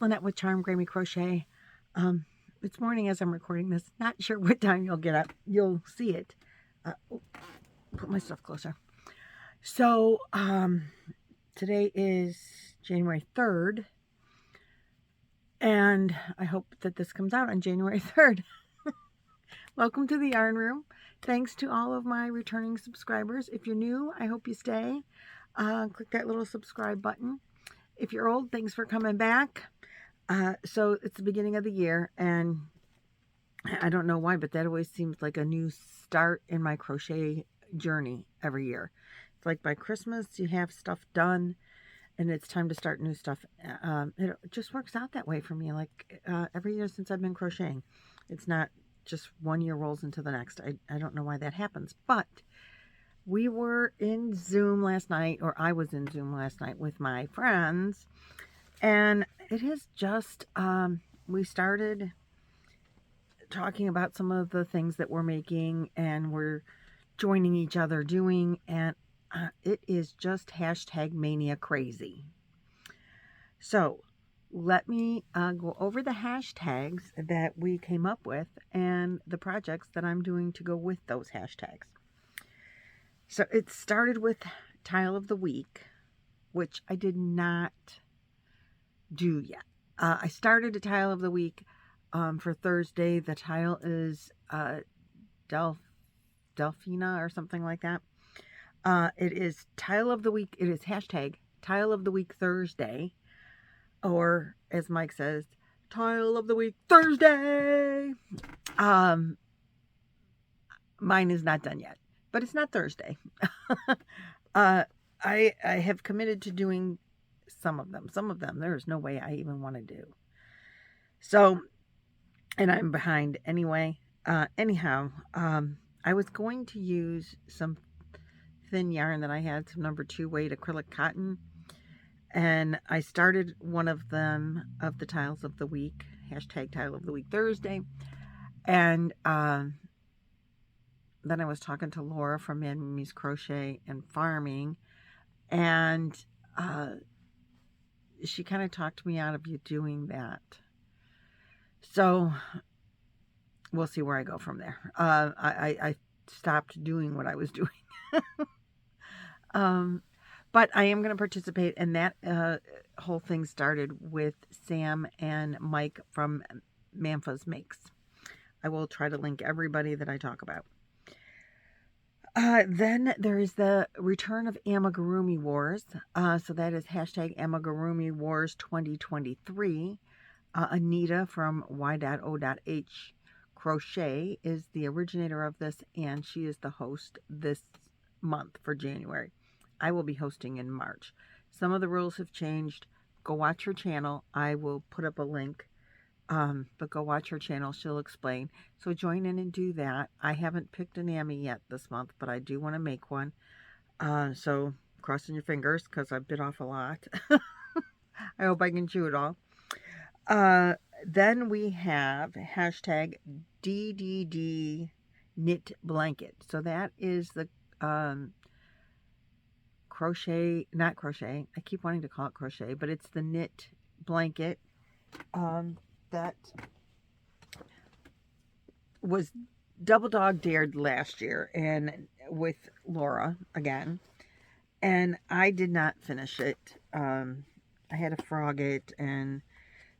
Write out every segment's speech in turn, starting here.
Lynette with Charm Grammy Crochet. It's morning as I'm recording this. Not sure what time you'll get up. You'll see it. Put my stuff closer. So, today is January 3rd. And I hope that this comes out on January 3rd. Welcome to the Yarn Room. Thanks to all of my returning subscribers. If you're new, I hope you stay. Click that little subscribe button. If you're old, thanks for coming back. So it's the beginning of the year, and I don't know why, but that always seems like a new start in my crochet journey every year. It's like by Christmas, you have stuff done, and it's time to start new stuff. It just works out that way for me, like every year since I've been crocheting. It's not just one year rolls into the next. I don't know why that happens, but we were in Zoom last night, or I was in Zoom last night with my friends, and it is just, we started talking about some of the things that we're making and we're joining each other doing, and it is just hashtag mania crazy. So let me go over the hashtags that we came up with and the projects that I'm doing to go with those hashtags. So it started with Tile of the Week, which I did not do yet. I started a Tile of the Week for Thursday. The tile is Delphina or something like that. It is Tile of the Week. It is hashtag Tile of the Week Thursday, or as Mike says, Tile of the Week Thursday. Mine is not done yet, but it's not Thursday. I have committed to doing some of them. Some of them there's no way I even want to do. So, and I'm behind anyway. Anyhow, I was going to use some thin yarn that I had, some number 2 weight acrylic cotton, and I started one of them of the Tiles of the Week, hashtag Tile of the Week Thursday, and then I was talking to Laura from Mimi's Crochet and Farming, and she kind of talked me out of you doing that. So we'll see where I go from there. I stopped doing what I was doing. But I am going to participate, and that whole thing started with Sam and Mike from Manfa's Makes. I will try to link everybody that I talk about. Then there is the return of Amigurumi Wars. So that is hashtag Amigurumi Wars 2023. Anita from y.o.h Crochet is the originator of this, and she is the host this month for January. I will be hosting in March. Some of the rules have changed. Go watch her channel. I will put up a link. But go watch her channel. She'll explain. So join in and do that. I haven't picked an Ami yet this month, but I do want to make one. So crossing your fingers, because I've bit off a lot. I hope I can chew it all. Then we have hashtag DDD knit blanket. So that is the crochet, not crochet. I keep wanting to call it crochet, but it's the knit blanket that was double dog dared last year, and with Laura again, and I did not finish it. I had to frog it, and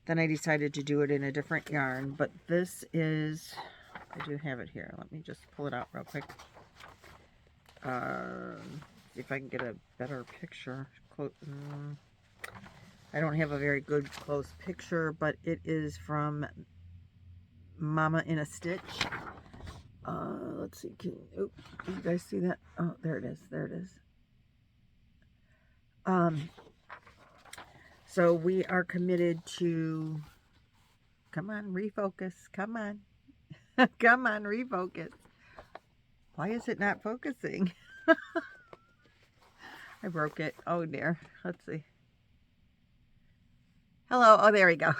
then I decided to do it in a different yarn, but this is, I do have it here. Let me just pull it out real quick. See if I can get a better picture. I don't have a very good close picture, but it is from Mama in a Stitch. Let's see. Do you guys see that? Oh, there it is. There it is. So we are committed to, come on, refocus. Come on. Come on, refocus. Why is it not focusing? I broke it. Oh dear. Let's see. Hello. Oh, there we go.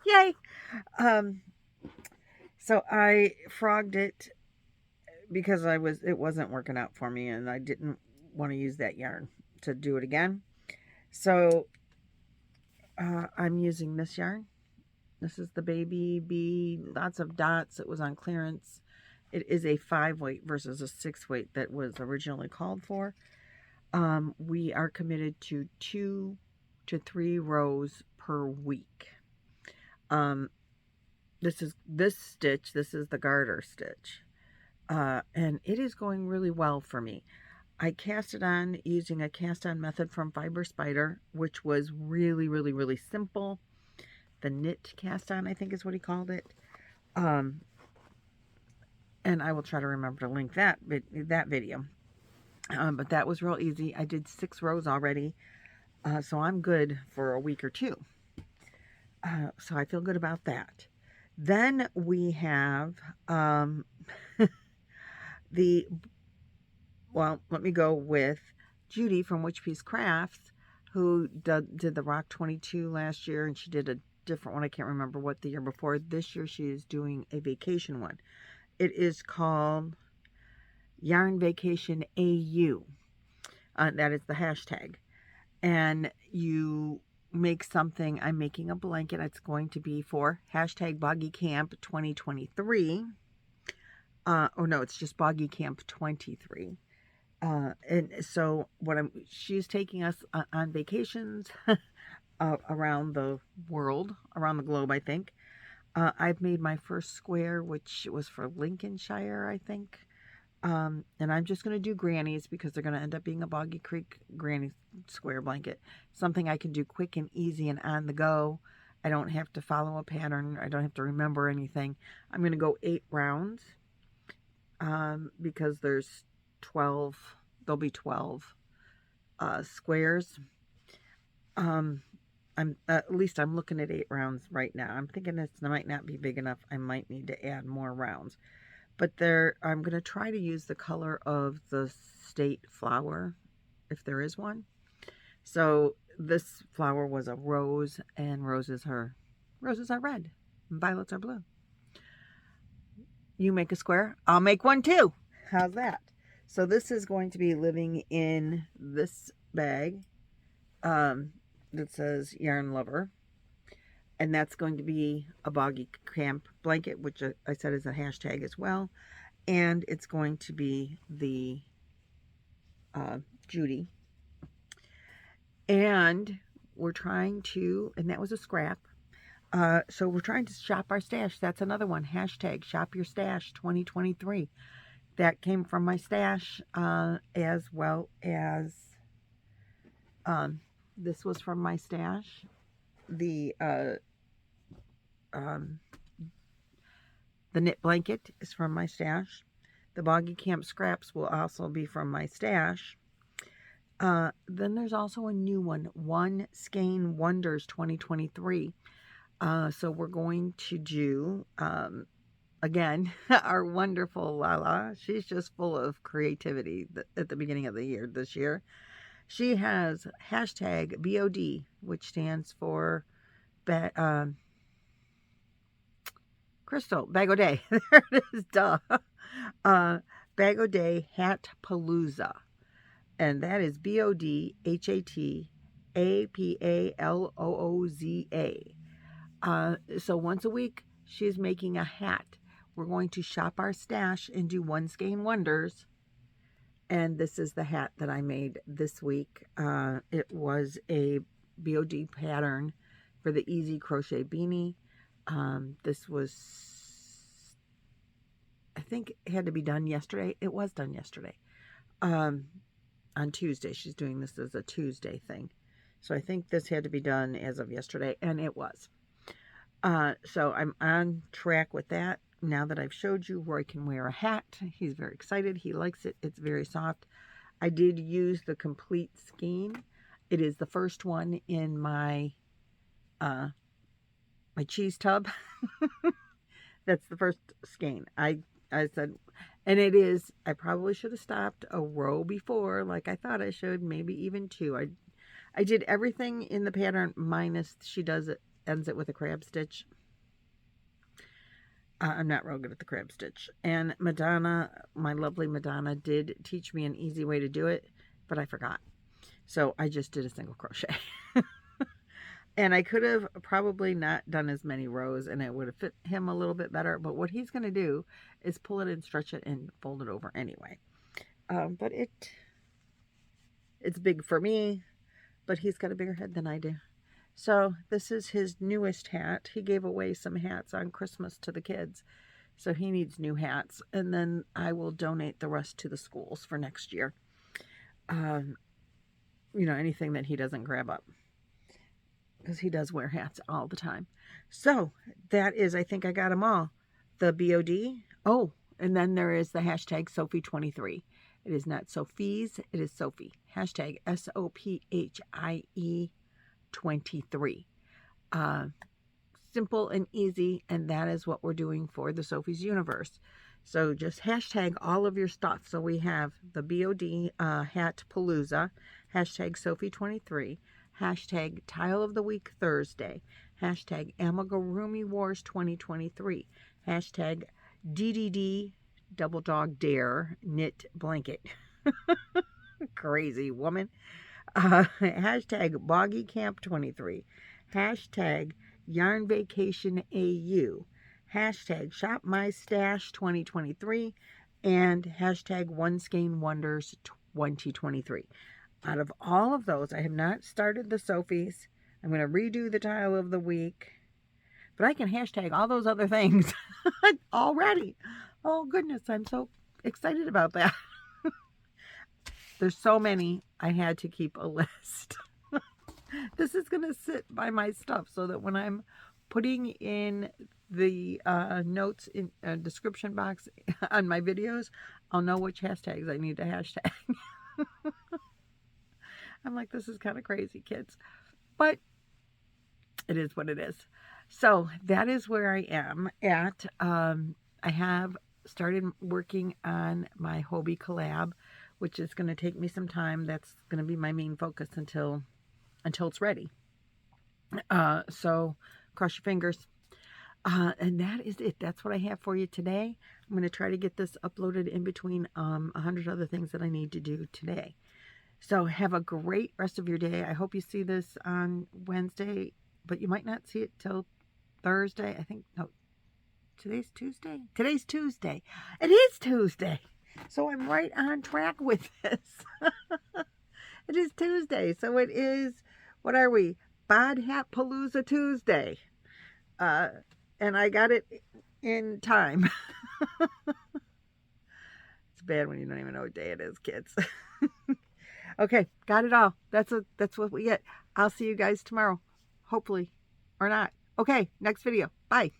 Yay. So I frogged it because it wasn't working out for me, and I didn't want to use that yarn to do it again. So I'm using this yarn. This is the Baby Bee, lots of dots. It was on clearance. It is a 5 weight versus a 6 weight that was originally called for. We are committed to 2 to 3 rows per week. This is the garter stitch. And it is going really well for me. I cast it on using a cast on method from Fiber Spider, which was really, really, really simple. The knit cast on, I think is what he called it. And I will try to remember to link that video. But that was real easy. I did 6 rows already. So I'm good for a week or 2. So I feel good about that. Then we have let me go with Judy from Witch Piece Crafts, who did the Rock 22 last year, and she did a different one. I can't remember what the year before. This year she is doing a vacation one. It is called yarnvacationau. That is the hashtag. And you make something. I'm making a blanket. It's going to be for hashtag Boggy Camp 2023. Oh no, it's just Boggy Camp 23. And so she's taking us on vacations around the world, around the globe, I think. I've made my first square, which was for Lincolnshire, I think. And I'm just going to do grannies because they're going to end up being a Boggy Creek granny square blanket. Something I can do quick and easy and on the go. I don't have to follow a pattern. I don't have to remember anything. I'm going to go 8 rounds because there's 12. There'll be 12 squares. At least I'm looking at 8 rounds right now. I'm thinking it might not be big enough. I might need to add more rounds. But I'm going to try to use the color of the state flower, if there is one. So this flower was a rose, and roses are red, and violets are blue. You make a square, I'll make one too. How's that? So this is going to be living in this bag that says Yarn Lover. And that's going to be a Boggy Camp blanket, which I said is a hashtag as well. And it's going to be the Judy. And we're trying to, and that was a scrap. So we're trying to shop our stash. That's another one. Hashtag Shop Your Stash 2023. That came from my stash, as well as this was from my stash. The knit blanket is from my stash. The Boggy Camp scraps will also be from my stash. Then there's also a new one, One Skein Wonders 2023. So we're going to do, again, our wonderful Lala. She's just full of creativity at the beginning of the year this year. She has hashtag BOD, which stands for Crystal, Bag O' Day. There it is, duh. Bag O' Day Hat Palooza. And that is BODHATAPALOOZA. So once a week, she's making a hat. We're going to shop our stash and do One Skein Wonders. And this is the hat that I made this week. It was a BOD pattern for the Easy Crochet Beanie. This was, I think it had to be done yesterday. It was done yesterday. On Tuesday. She's doing this as a Tuesday thing. So I think this had to be done as of yesterday, and it was. So I'm on track with that. Now that I've showed you Roy can wear a hat, he's very excited. He likes it. It's very soft. I did use the complete skein. It is the first one in my my cheese tub. That's the first skein. I said, and it is, I probably should have stopped a row before, like I thought I should, maybe even 2. I did everything in the pattern minus ends it with a crab stitch. I'm not real good at the crab stitch. And Madonna, my lovely Madonna, did teach me an easy way to do it, but I forgot. So I just did a single crochet. And I could have probably not done as many rows and it would have fit him a little bit better. But what he's going to do is pull it and stretch it and fold it over anyway. But it's big for me, but he's got a bigger head than I do. So this is his newest hat. He gave away some hats on Christmas to the kids. So he needs new hats. And then I will donate the rest to the schools for next year. You know, anything that he doesn't grab up. Because he does wear hats all the time. So that is, I think I got them all. The BOD. Oh, and then there is the hashtag Sophie23. It is not Sophie's, it is Sophie. Hashtag SOPHIE 23. Simple and easy, and that is what we're doing for the Sophie's Universe. So just hashtag all of your stuff. So we have the BOD Hat Palooza, hashtag Sophie23, hashtag Tile of the Week Thursday, hashtag Amigurumi Wars 2023, hashtag DDD Double Dog Dare Knit Blanket. Crazy woman. Hashtag Boggy Camp 23, hashtag Yarn Vacation AU, hashtag Shop My Stash 2023, and hashtag One Skein Wonders 2023. Out of all of those, I have not started the Sophies. I'm going to redo the Tile of the Week, but I can hashtag all those other things already. Oh goodness, I'm so excited about that. There's so many, I had to keep a list. This is going to sit by my stuff so that when I'm putting in the notes in description box on my videos, I'll know which hashtags I need to hashtag. I'm like, this is kind of crazy, kids. But it is what it is. So that is where I am at. I have started working on my Hobie collab, which is going to take me some time. That's going to be my main focus until it's ready. So cross your fingers. And that is it. That's what I have for you today. I'm going to try to get this uploaded in between 100 other things that I need to do today. So have a great rest of your day. I hope you see this on Wednesday, but you might not see it till Thursday. I think, no, today's Tuesday? Today's Tuesday. It is Tuesday. So I'm right on track with this. It is Tuesday. So it is, what are we? Bod Hat Palooza Tuesday. And I got it in time. It's bad when you don't even know what day it is, kids. Okay, got it all. That's what we get. I'll see you guys tomorrow. Hopefully. Or not. Okay, next video. Bye.